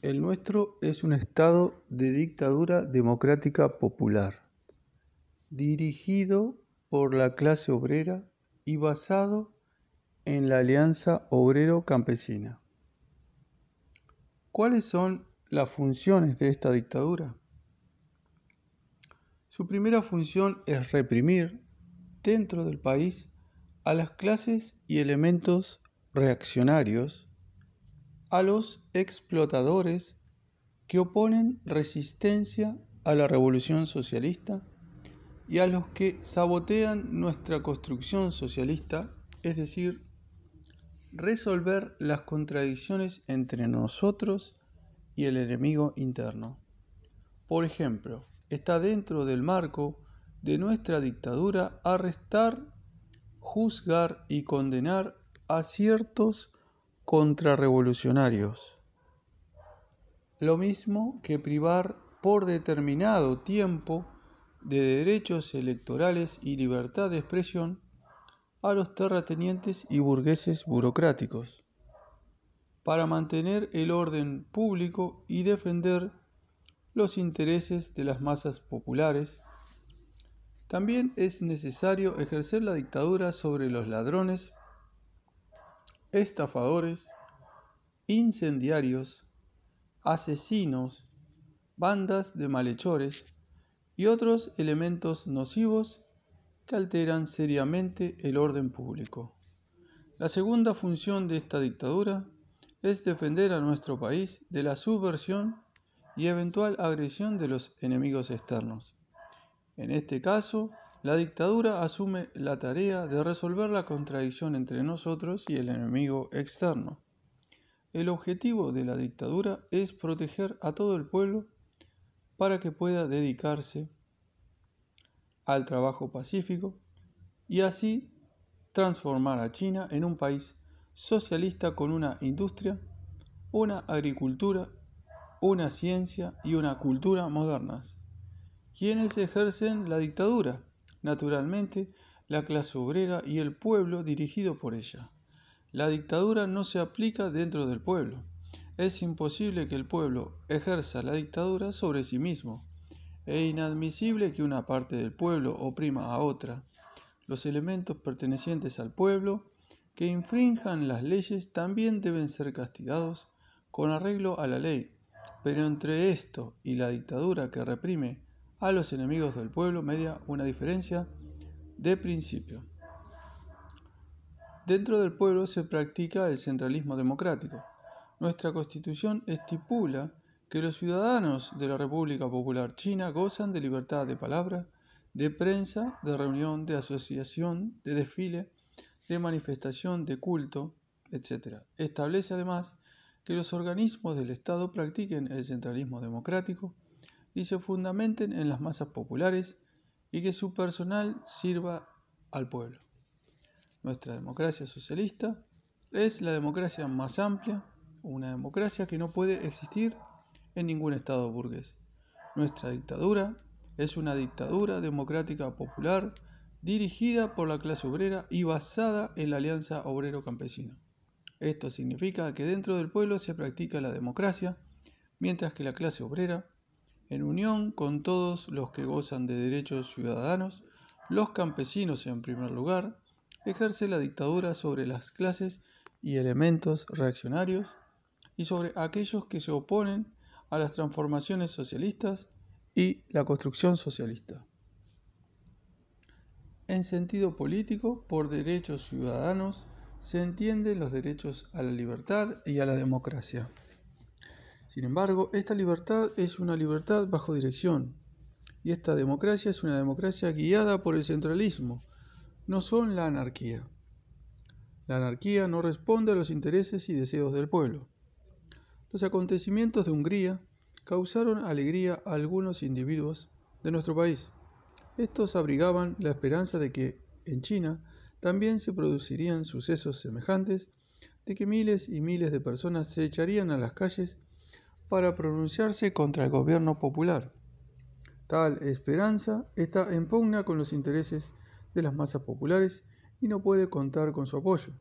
El nuestro es un estado de dictadura democrática popular, dirigido por la clase obrera y basado en la Alianza Obrero-Campesina. ¿Cuáles son las funciones de esta dictadura? Su primera función es reprimir dentro del país a las clases y elementos reaccionarios, a los explotadores que oponen resistencia a la revolución socialista y a los que sabotean nuestra construcción socialista, es decir, resolver las contradicciones entre nosotros y el enemigo interno. Por ejemplo, está dentro del marco de nuestra dictadura arrestar, juzgar y condenar a ciertos contrarrevolucionarios. Lo mismo que privar por determinado tiempo de derechos electorales y libertad de expresión a los terratenientes y burgueses burocráticos, para mantener el orden público y defender los intereses de las masas populares. También es necesario ejercer la dictadura sobre los ladrones, estafadores, incendiarios, asesinos, bandas de malhechores y otros elementos nocivos que alteran seriamente el orden público. La segunda función de esta dictadura es defender a nuestro país de la subversión y eventual agresión de los enemigos externos. En este caso, la dictadura asume la tarea de resolver la contradicción entre nosotros y el enemigo externo. El objetivo de la dictadura es proteger a todo el pueblo para que pueda dedicarse al trabajo pacífico y así transformar a China en un país socialista con una industria, una agricultura, una ciencia y una cultura modernas. ¿Quiénes ejercen la dictadura? Naturalmente, la clase obrera y el pueblo dirigido por ella. La dictadura no se aplica dentro del pueblo. Es imposible que el pueblo ejerza la dictadura sobre sí mismo. Es inadmisible que una parte del pueblo oprima a otra. Los elementos pertenecientes al pueblo que infrinjan las leyes también deben ser castigados con arreglo a la ley, pero entre esto y la dictadura que reprime a los enemigos del pueblo media una diferencia de principio. Dentro del pueblo se practica el centralismo democrático. Nuestra Constitución estipula que los ciudadanos de la República Popular China gozan de libertad de palabra, de prensa, de reunión, de asociación, de desfile, de manifestación, de culto, etc. Establece además que los organismos del Estado practiquen el centralismo democrático y se fundamenten en las masas populares y que su personal sirva al pueblo. Nuestra democracia socialista es la democracia más amplia, una democracia que no puede existir en ningún estado burgués. Nuestra dictadura es una dictadura democrática popular dirigida por la clase obrera y basada en la Alianza Obrero-Campesina. Esto significa que dentro del pueblo se practica la democracia, mientras que la clase obrera, en unión con todos los que gozan de derechos ciudadanos, los campesinos en primer lugar, ejerce la dictadura sobre las clases y elementos reaccionarios y sobre aquellos que se oponen a las transformaciones socialistas y la construcción socialista. En sentido político, por derechos ciudadanos, se entienden los derechos a la libertad y a la democracia. Sin embargo, esta libertad es una libertad bajo dirección, y esta democracia es una democracia guiada por el centralismo, no son la anarquía. La anarquía no responde a los intereses y deseos del pueblo. Los acontecimientos de Hungría causaron alegría a algunos individuos de nuestro país. Estos abrigaban la esperanza de que en China también se producirían sucesos semejantes, de que miles y miles de personas se echarían a las calles para pronunciarse contra el gobierno popular. Tal esperanza está en pugna con los intereses de las masas populares y no puede contar con su apoyo.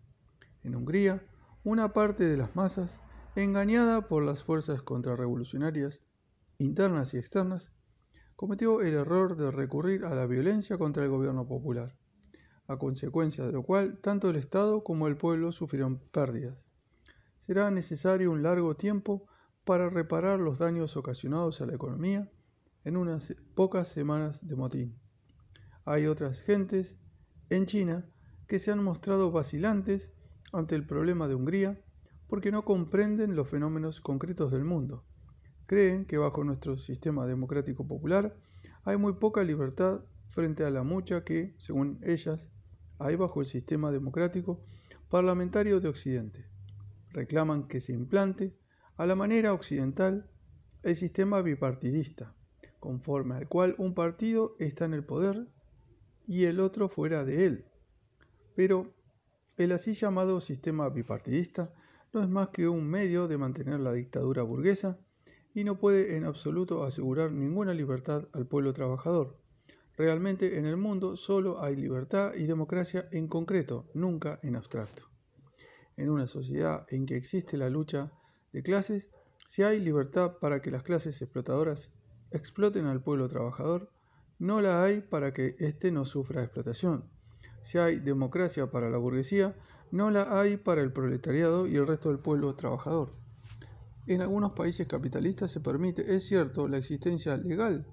En Hungría, una parte de las masas engañada por las fuerzas contrarrevolucionarias internas y externas, cometió el error de recurrir a la violencia contra el gobierno popular, a consecuencia de lo cual tanto el Estado como el pueblo sufrieron pérdidas. Será necesario un largo tiempo para reparar los daños ocasionados a la economía en unas pocas semanas de motín. Hay otras gentes en China que se han mostrado vacilantes ante el problema de Hungría porque no comprenden los fenómenos concretos del mundo. Creen que bajo nuestro sistema democrático popular hay muy poca libertad frente a la mucha que, según ellas, hay bajo el sistema democrático parlamentario de Occidente. Reclaman que se implante a la manera occidental el sistema bipartidista, conforme al cual un partido está en el poder y el otro fuera de él. Pero el así llamado sistema bipartidista no es más que un medio de mantener la dictadura burguesa y no puede en absoluto asegurar ninguna libertad al pueblo trabajador. Realmente en el mundo solo hay libertad y democracia en concreto, nunca en abstracto. En una sociedad en que existe la lucha de clases, si hay libertad para que las clases explotadoras exploten al pueblo trabajador, no la hay para que éste no sufra explotación. Si hay democracia para la burguesía, no la hay para el proletariado y el resto del pueblo trabajador. En algunos países capitalistas se permite, es cierto, la existencia legal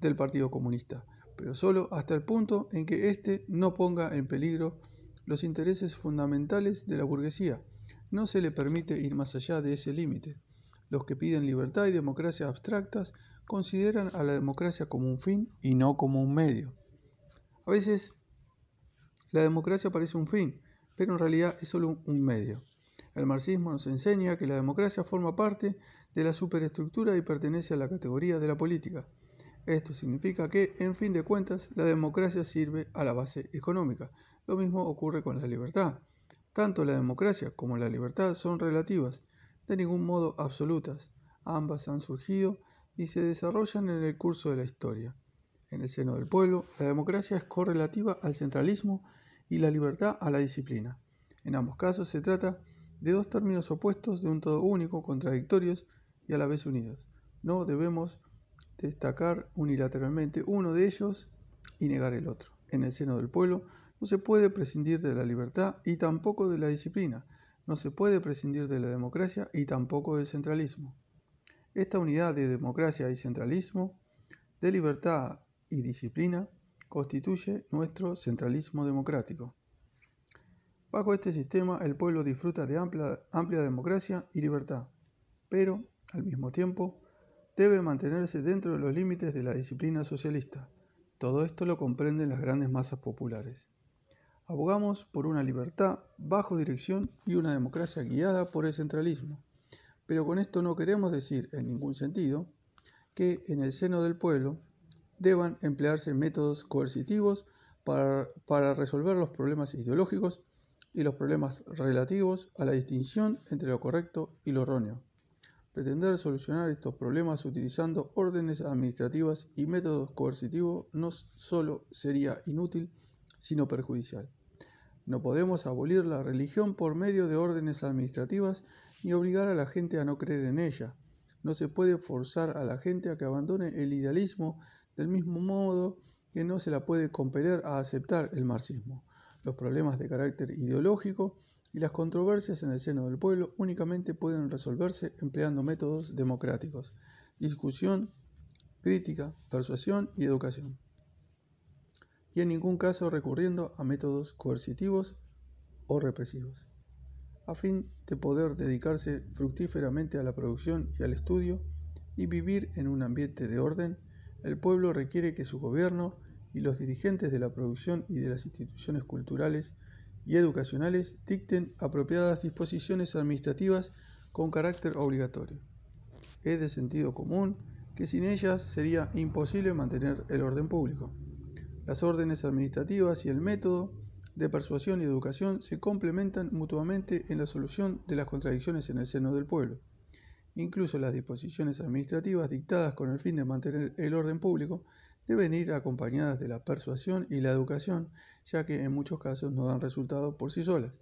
del Partido Comunista, pero solo hasta el punto en que éste no ponga en peligro los intereses fundamentales de la burguesía. No se le permite ir más allá de ese límite. Los que piden libertad y democracia abstractas consideran a la democracia como un fin y no como un medio. A veces la democracia parece un fin, pero en realidad es solo un medio. El marxismo nos enseña que la democracia forma parte de la superestructura y pertenece a la categoría de la política. Esto significa que, en fin de cuentas, la democracia sirve a la base económica. Lo mismo ocurre con la libertad. Tanto la democracia como la libertad son relativas, de ningún modo absolutas. Ambas han surgido y se desarrollan en el curso de la historia. En el seno del pueblo, la democracia es correlativa al centralismo y la libertad a la disciplina. En ambos casos se trata de dos términos opuestos de un todo único, contradictorios y a la vez unidos. No debemos destacar unilateralmente uno de ellos y negar el otro. En el seno del pueblo no se puede prescindir de la libertad y tampoco de la disciplina. No se puede prescindir de la democracia y tampoco del centralismo. Esta unidad de democracia y centralismo, de libertad y disciplina, constituye nuestro centralismo democrático. Bajo este sistema, el pueblo disfruta de amplia democracia y libertad, pero, al mismo tiempo, debe mantenerse dentro de los límites de la disciplina socialista. Todo esto lo comprenden las grandes masas populares. Abogamos por una libertad bajo dirección y una democracia guiada por el centralismo, pero con esto no queremos decir, en ningún sentido, que en el seno del pueblo deban emplearse métodos coercitivos para resolver los problemas ideológicos y los problemas relativos a la distinción entre lo correcto y lo erróneo. Pretender solucionar estos problemas utilizando órdenes administrativas y métodos coercitivos no solo sería inútil, sino perjudicial. No podemos abolir la religión por medio de órdenes administrativas ni obligar a la gente a no creer en ella. No se puede forzar a la gente a que abandone el idealismo del mismo modo que no se la puede compeler a aceptar el marxismo. Los problemas de carácter ideológico y las controversias en el seno del pueblo únicamente pueden resolverse empleando métodos democráticos: discusión, crítica, persuasión y educación, y en ningún caso recurriendo a métodos coercitivos o represivos. A fin de poder dedicarse fructíferamente a la producción y al estudio y vivir en un ambiente de orden, el pueblo requiere que su gobierno y los dirigentes de la producción y de las instituciones culturales y educacionales dicten apropiadas disposiciones administrativas con carácter obligatorio. Es de sentido común que sin ellas sería imposible mantener el orden público. Las órdenes administrativas y el método de persuasión y educación se complementan mutuamente en la solución de las contradicciones en el seno del pueblo. Incluso las disposiciones administrativas dictadas con el fin de mantener el orden público deben ir acompañadas de la persuasión y la educación, ya que en muchos casos no dan resultado por sí solas.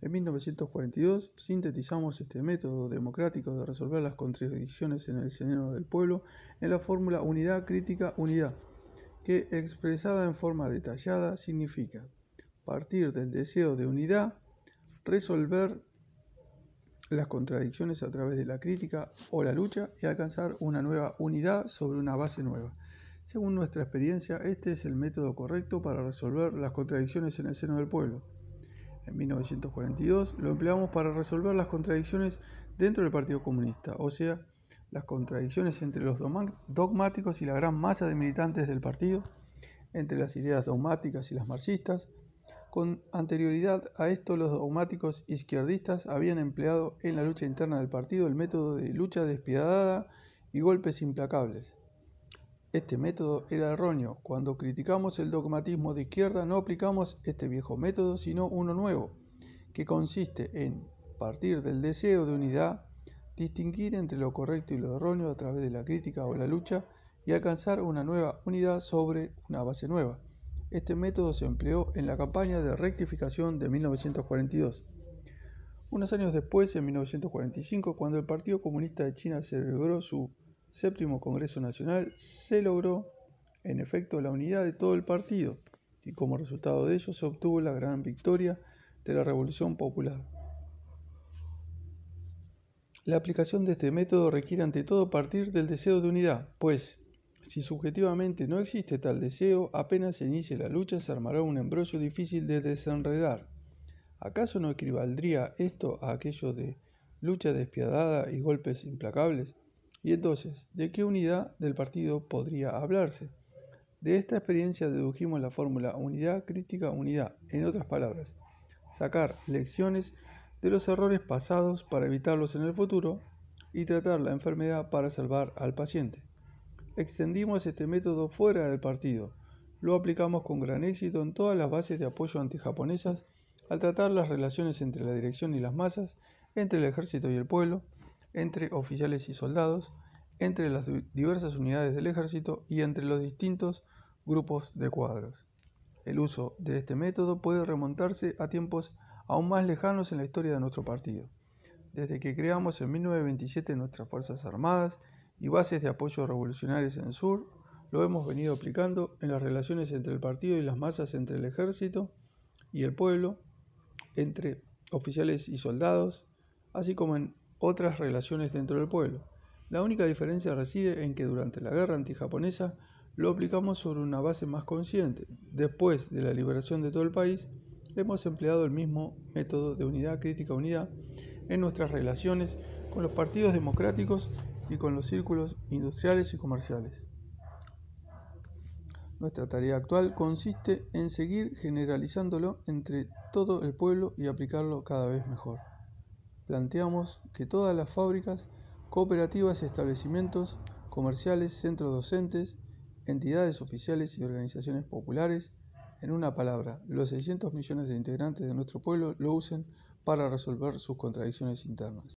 En 1942 sintetizamos este método democrático de resolver las contradicciones en el seno del pueblo en la fórmula unidad crítica unidad, que expresada en forma detallada significa partir del deseo de unidad, resolver las contradicciones a través de la crítica o la lucha y alcanzar una nueva unidad sobre una base nueva. Según nuestra experiencia, este es el método correcto para resolver las contradicciones en el seno del pueblo. En 1942 lo empleamos para resolver las contradicciones dentro del Partido Comunista, o sea, las contradicciones entre los dogmáticos y la gran masa de militantes del partido, entre las ideas dogmáticas y las marxistas. Con anterioridad a esto, los dogmáticos izquierdistas habían empleado en la lucha interna del partido el método de lucha despiadada y golpes implacables. Este método era erróneo. Cuando criticamos el dogmatismo de izquierda, no aplicamos este viejo método, sino uno nuevo, que consiste en partir del deseo de unidad, distinguir entre lo correcto y lo erróneo a través de la crítica o la lucha y alcanzar una nueva unidad sobre una base nueva. Este método se empleó en la campaña de rectificación de 1942. Unos años después, en 1945, cuando el Partido Comunista de China celebró su 7º Congreso Nacional, se logró, en efecto, la unidad de todo el partido, y como resultado de ello se obtuvo la gran victoria de la Revolución Popular. La aplicación de este método requiere ante todo partir del deseo de unidad, pues, si subjetivamente no existe tal deseo, apenas se inicie la lucha se armará un embrollo difícil de desenredar. ¿Acaso no equivaldría esto a aquello de lucha despiadada y golpes implacables? Y entonces, ¿de qué unidad del partido podría hablarse? De esta experiencia dedujimos la fórmula unidad crítica unidad, en otras palabras, sacar lecciones de los errores pasados para evitarlos en el futuro y tratar la enfermedad para salvar al paciente. Extendimos este método fuera del partido. Lo aplicamos con gran éxito en todas las bases de apoyo antijaponesas al tratar las relaciones entre la dirección y las masas, entre el ejército y el pueblo, entre oficiales y soldados, entre las diversas unidades del ejército y entre los distintos grupos de cuadros. El uso de este método puede remontarse a tiempos aún más lejanos en la historia de nuestro partido. Desde que creamos en 1927 nuestras Fuerzas Armadas y bases de apoyo revolucionarios en el sur, lo hemos venido aplicando en las relaciones entre el partido y las masas, entre el ejército y el pueblo, entre oficiales y soldados, así como en otras relaciones dentro del pueblo. La única diferencia reside en que durante la guerra antijaponesa lo aplicamos sobre una base más consciente. Después de la liberación de todo el país, hemos empleado el mismo método de unidad crítica unidad en nuestras relaciones con los partidos democráticos y con los círculos industriales y comerciales. Nuestra tarea actual consiste en seguir generalizándolo entre todo el pueblo y aplicarlo cada vez mejor. Planteamos que todas las fábricas, cooperativas y establecimientos comerciales, centros docentes, entidades oficiales y organizaciones populares, en una palabra, los 600 millones de integrantes de nuestro pueblo lo usen para resolver sus contradicciones internas.